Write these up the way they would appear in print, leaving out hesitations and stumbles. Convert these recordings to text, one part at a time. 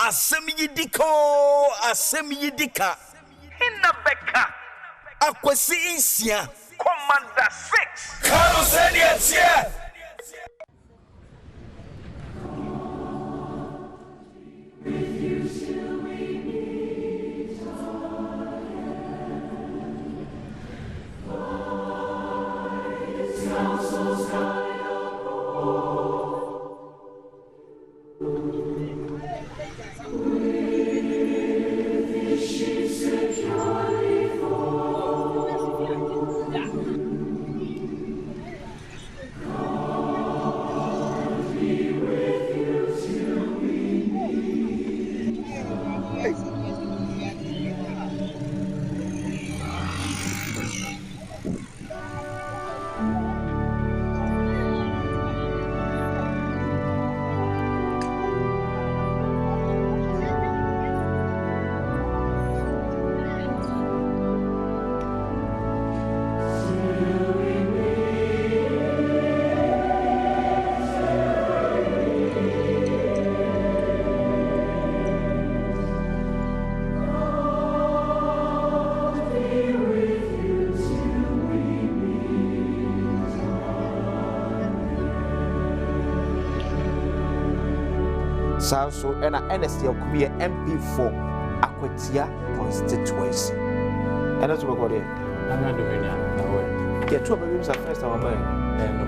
Asem yidiko, asem yidika. Inna beka. Akwasi insia. Commander 6. Kano send it here. So and Ernest Yaw Kumi MP4 Akwatia constituency. And that's what we're going to do. I'm not doing that. Get two babies at first time. No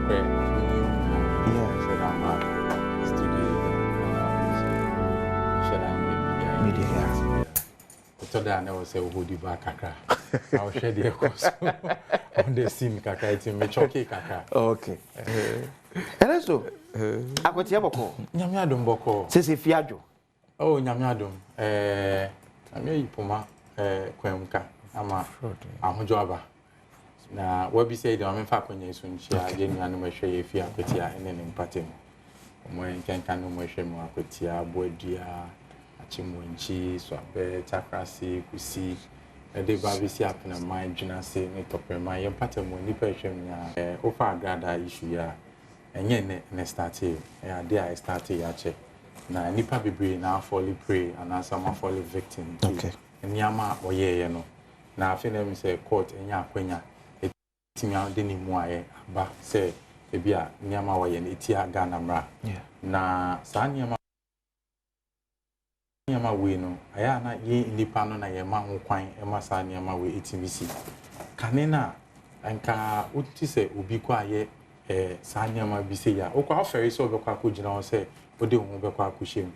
prayer. Yeah. Should I studio? Should I media? So that I never say who di back kaka. I'll share the course on the scene kaka. It's me choki kaka. Okay. And so Akwatia boko. Nyame Adom boko. Sese fiajo. Oh Nyame Adom. Ame yipoma kwemka ama ahojo aba. Na wabi say the amen fa kwanya so nchia agenu anu mahwe ye fi Akwatia ene ne mpatem. Omo enkenka no mahwe mu Akwatia aboadua achimwanchi so abe takrasi kusi ede ba bi si apena man dwuna se ne topema ye mpatem ni pa hwem nya ofa agrada issue ya enye ne started ade I started ya che na nipa bebre na fall prey and some fall victim to nyama oyeye no na afi na mi say court enya akwanya etimi ade ni mu aye aba say ebia nyama oye na eti aga na mra na sa nyama we no aya na ye nipa no na ye ma ho kwan e ma sa nyama we etimi si kanena anka uti say obi kwa aye sa nyama bi se ya okwa ofere so obekwa akogina o se ode hu obekwa akohyem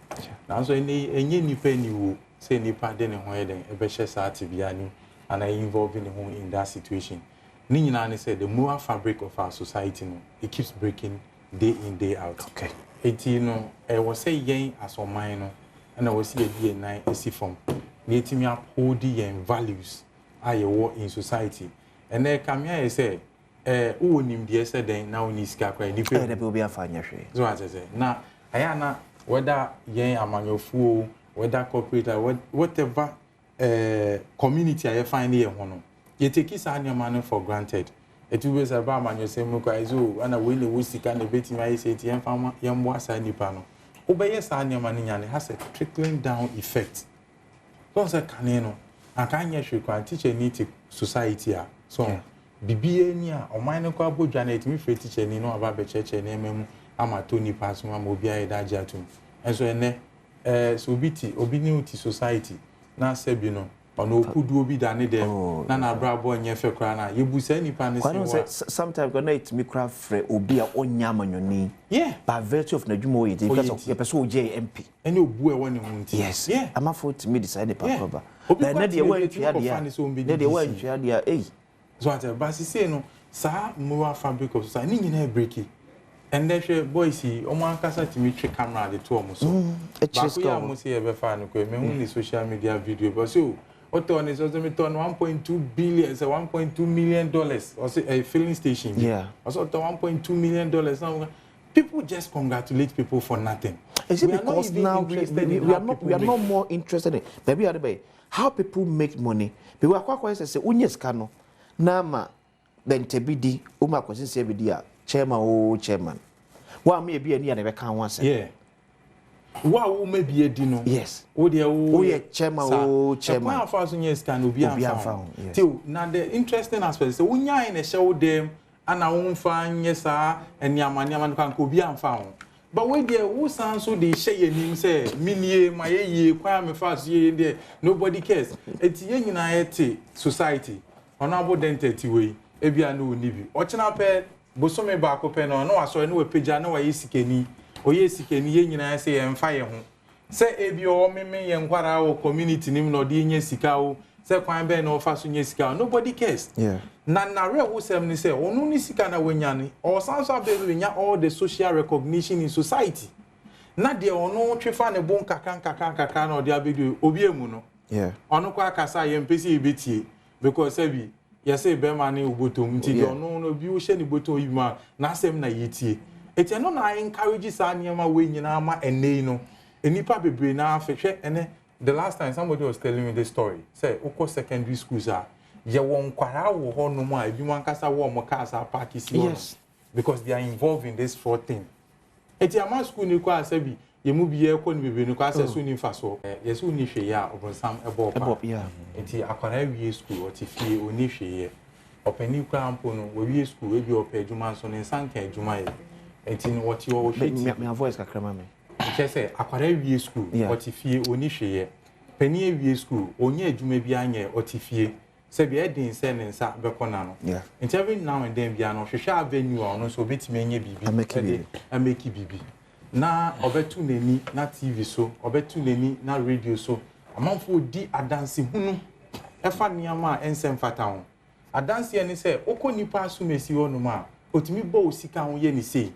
na so enye nipa ni wo se nipa de ne ho eden ebehye sa atibia ni and I involving him in that situation ni nyina ne say the moral fabric of our society no it keeps breaking day in day out eti no was say yen asoman no and I was see a nine esi form na etimi uphold yen values aye wo in society and then come here say who nim the say then now ni sika kwa ni pe be obi afanya hwe so as say na aya na whether yen amanyofu whether corporate whatever community I find here hono you take this animal for granted it will be say ba amanyosem kwa izo ana we le wusika na betimi ayi say ti enfama yembo asa nipa no obeye sa animal nya ne has a trickling down effect so say kaneno aka anya hwe kwa teacher need society a so bibie ni a oman ne kwa bodwa na etimi free teacher ni no aba be cheche na ememu ama toni pass ma obi ayi da jatum enso ene so obi ni uti society na sebi no ono okudu obi da ne dem na na brabo nye fe kra na yebusa nipa ne se sometimes when it me craft free obi a onya amanyoni by virtue of nadwuma oyi because of your person oje MP ene obu e woni hu nti yes am for to me decide the papa ba na de wan twa dia na de wan twa dia so at basisi no sa moral fabric of society ni nyina break and then boys omo ankasa timi twe camera de to omo so ba ko ya mo se e be fa no ko me hu ni social media video but so Oto on is also $1.2 billion, so $1.2 million or say a filling station. Yeah. Also $1.2 million. Now people just congratulate people for nothing. Is it because now we are not more interested in maybe how people make money? People are quite say unyes kano nama then tebidi uma kwesi se bidia chairman chairman. Wa me be ani na be kan wan say. Yeah. Wow, maybe a dino. Yes. Oh, dear, oh, yeah, chairman, chairman. Point of us in yes can be found. Till now, the interesting aspect is when you're in a show them, and I won't find yes, sir, and Yaman can be found. But when there who sounds so they share your name, say, Minie, my ye, crime fast ye in there, nobody cares. It's United Society, honorable dentity way, Ebia no nibi. Ochina pe, Bosome Bako pen or no, I saw no page, I know I is Kenny, or yes, Kenny, United say, and fire home. Say, Ebio, me, and what our community name, no, Dina Sikao, say, Quine Ben or Fasun Yesika, nobody cares. Yeah. Nana who say, oh, no, Nisikana Wenyani, or sounds of all the social recognition in society. Not the no trifan a bone kakan or the abidu obiemuno. Yeah. Ono kwa kasa yempesi biti because ebi yase bemani ubuto mti no bi she ni buto yima na asem na yiti. Eti no na encourage sa niam we nyina ma ene no. Enipa bebre na afehwe ene the last time somebody was telling me this story. Say uko secondary schools are ye won kwara wo ho no ma ebi wan kasa wo mo kasa park isi wo. Yes. Because they are involved in this fraud thing. Eti ama school ni kwa asabi ye mu bi ye ko ni bebe ni kwa asa so ni fa so. Yes uni hwe ya obonsam ebo pa. Eti akwara wie school oti fie oni hwe ye. Opani kwa ampo no we wie school we bi opa adwuma so ne sanka adwuma ye. Eti no woti wo hwe ti. Me voice kakrama me. Che say akwara wie school oti fie oni hwe ye. Pani wie school onye adwuma bi anye oti fie. Se bi edin se ne nsa bekona no. And every now and then bia no hwehwe avenue ono so betime nye bibi. Ameki bibi. Na obetu neni na TV so, obetu neni na radio so. Amanfo di adansi hunu. Efa niama ensem fata ho. Adansi ene se okọ nipa asumesi ono ma, otimi bo osika ho ye ni sei.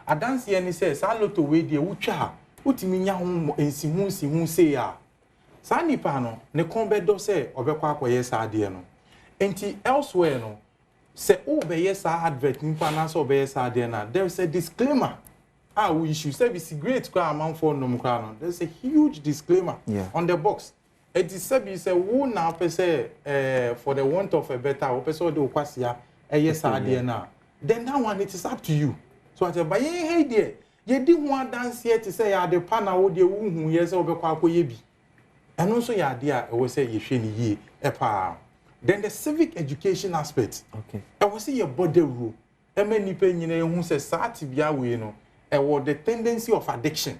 Adansi ene se sa loto we de wutwa, otimi nya ho ensihu sei a. Sa nipa no ne konbedo se obekọ akoye sa ade no. Enti elsewhere no se obeye sa advert nipa na so obeye sa ade na there is a disclaimer. We issue say cigarette kwa amount for no mukra no. There's a huge disclaimer on the box. It is say who now say for the want of a better or person do kwasia yes ade na. Then that one it is up to you. So at by hey there ye di ho dance here to say ya the pana wo de hu yes obekwa akoye bi. And also ya dia we say ye hwe ni ye epa. Then the civic education aspect. Okay. I will say your body rule. Many nyina hu say sati bia we no. The tendency of addiction.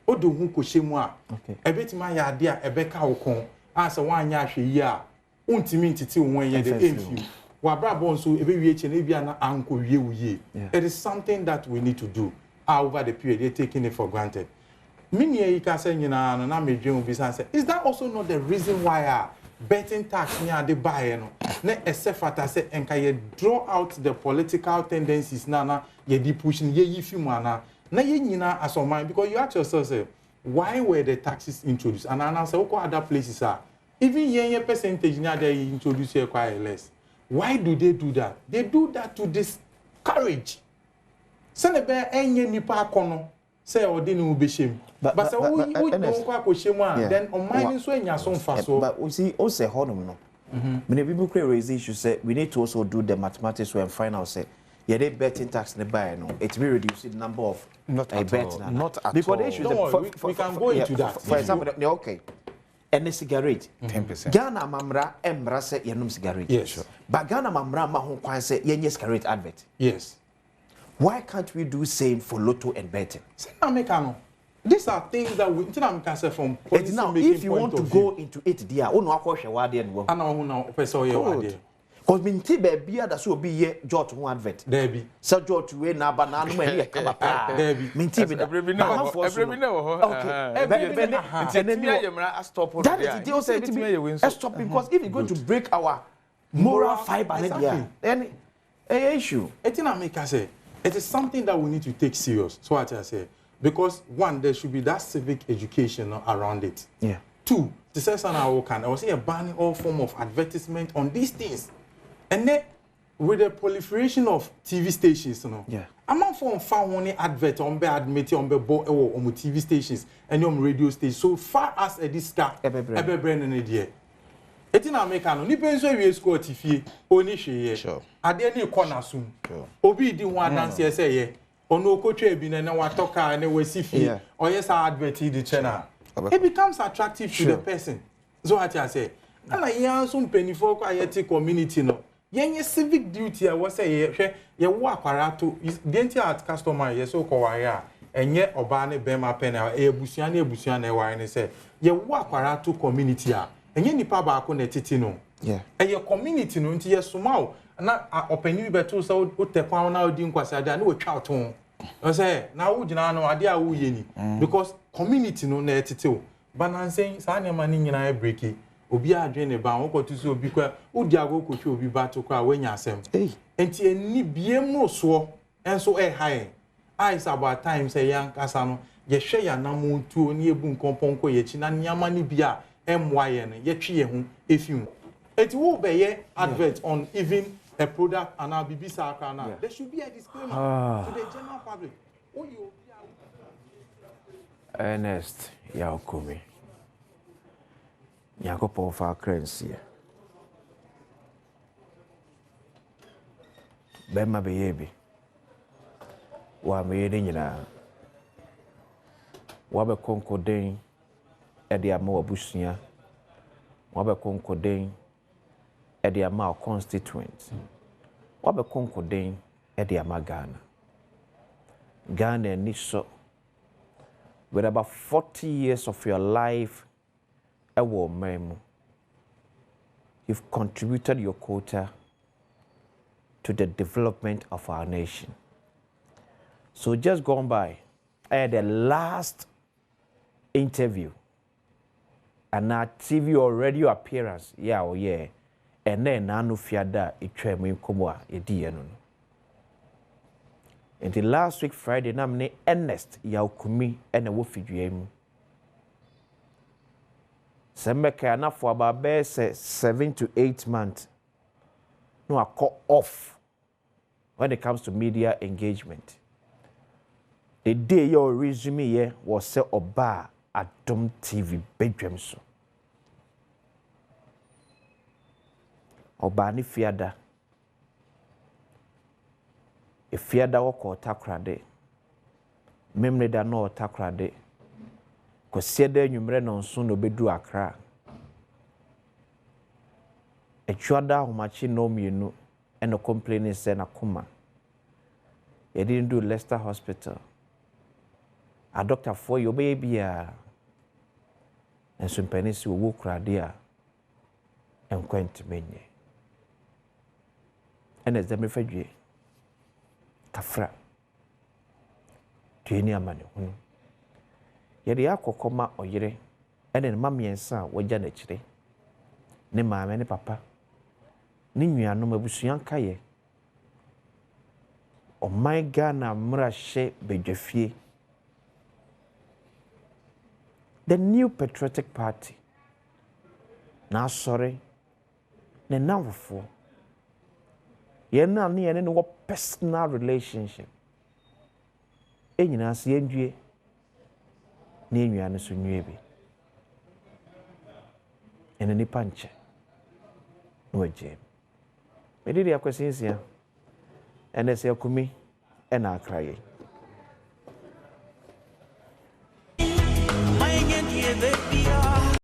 Odo hu ko shemu a. Okay. Ebetima ya ade a ebeka wokon. Asa wanya hwe yi a. Untimi ntiti won ye the enfew. Wa brabo nso ebewie che na bia na anko wie wuye. It is something that we need to do. Over the period they're taking it for granted. Mini yi ka say nyina no na medwen bi say is that also not the reason why betting tax near the buyer no na esefata say enka ye draw out the political tendencies na ye di pushing ye yifi mu ana na ye nyina asoma because you ask yourself say why were the taxes introduced and now say other places are even ye percentage na they introduce here quite less. Why do they do that? They do that to discourage say be enye nipa akono say odini ubeshem. But say we don't kwa koshemu then on mine so enya so mfa so. But we see also honum no. Many people create raise issue say we need to also do the mathematics and find out say yeah they betting tax in the buy no it will reduce the number of not at bet all. Not at because all. the issue we can go into that. For example, okay. And a cigarette 10%. Ghana mamra emra say yenum cigarette. Yes. Sure. But Ghana mamra ma ho kwan say yenye cigarette advert. Yes. Why can't we do same for lotto and betting? These are things that we can say from policy now making if you want to go into it there o no akwohwe wa there no. Ana ho na person ye wa there. Cause minti be bia da so obi ye jot ho advert. There be. So jot we na ba na no ma ye kaba pa. There be. Minti be da. Every no. Okay. Stop. That is the deal say to me. Stop because if it's going to break our moral fiber then issue. It is something that we need to take serious. So what I say. Because one, there should be that civic education around it. Yeah. Two, the session I was say banning all form of advertisement on these things. And then with the proliferation of TV stations, I'm not for found advert on be admitted on be on TV stations and on radio stations. So far as this car, ever brand an idea. It's in America, no depends where we score TV, only she. Sure. Are there any corner soon? Obi di one dance say ono okotwe bi na watoka na wasifi or yes advert the channel it becomes attractive to the person so what I say na yan so mpanifo kwa yeti community no yenye civic duty a wose ye wo akwarato denti at customer ye so ko ware a enye oba ne bema pen na ebusua na ware ne say ye wo akwarato community a enye nipa ba ko na titi no eye community no nti ye somawo na opani beto so utekwa na odi nkwasa da na wotwa to o say na wo gina no ade a wo ye ni because community no na titi o balancing sa ne ma ni nyina e breaki obi adwen ne ba wo kotu so obi kwa odi agokotwe obi ba to kwa wanya asem enti eni biemu so enso e high eyes about time say yan kasa no ye hwe ya namu tuo ni ebu nkomponko ye chi na nyama ni bia emwa ye no ye twe ye ho efiu enti wo be ye advert on even a product and a bibisa akana there should be a disclaimer to the general public Ernest Yaw Kumi Nyankopon fa currency bema beyebi wa meyede nyina wa be konkoden e de ama wabusua wa be konkoden e de ama constituent wa be konkoden e de ama Ghana ni so with about 40 years of your life you've contributed your quota to the development of our nation. So just gone by, I had the last interview and our TV or radio appearance, and then Nanu Fiada, Itremi Komwa, Ediano. And the last week Friday, I named Ernest Yaw Kumi and a Wofi Dream. Sembeka enough for about 7 to 8 months. No, I cut off when it comes to media engagement. The day your resume here was set Oba Adom TV bedroom so. Oba ni fiada. Fiada wako takrade. Memre da no takrade. Kosiede nyumre no nso no bedu Accra. Echuada homachi no mienu eno complaining say na kuma. They didn't do Leicester Hospital. A doctor for your baby and some pennies will walk radia and quent menye. And as the refugee Kafra Tunia Manu. Yedi akokoma oyire ene ne mamiensa wagya na kire ne maame ne papa ne nuanom abusua kaye o my Ghana mrahye bedwafie the new patriotic party na sorry ne nawfo yena ne yene no personal relationship enyina se endue ne nnuane so nwie bi ene ni panche no waje medidi akwasinsia Ernest Yaw Kumi ena akraye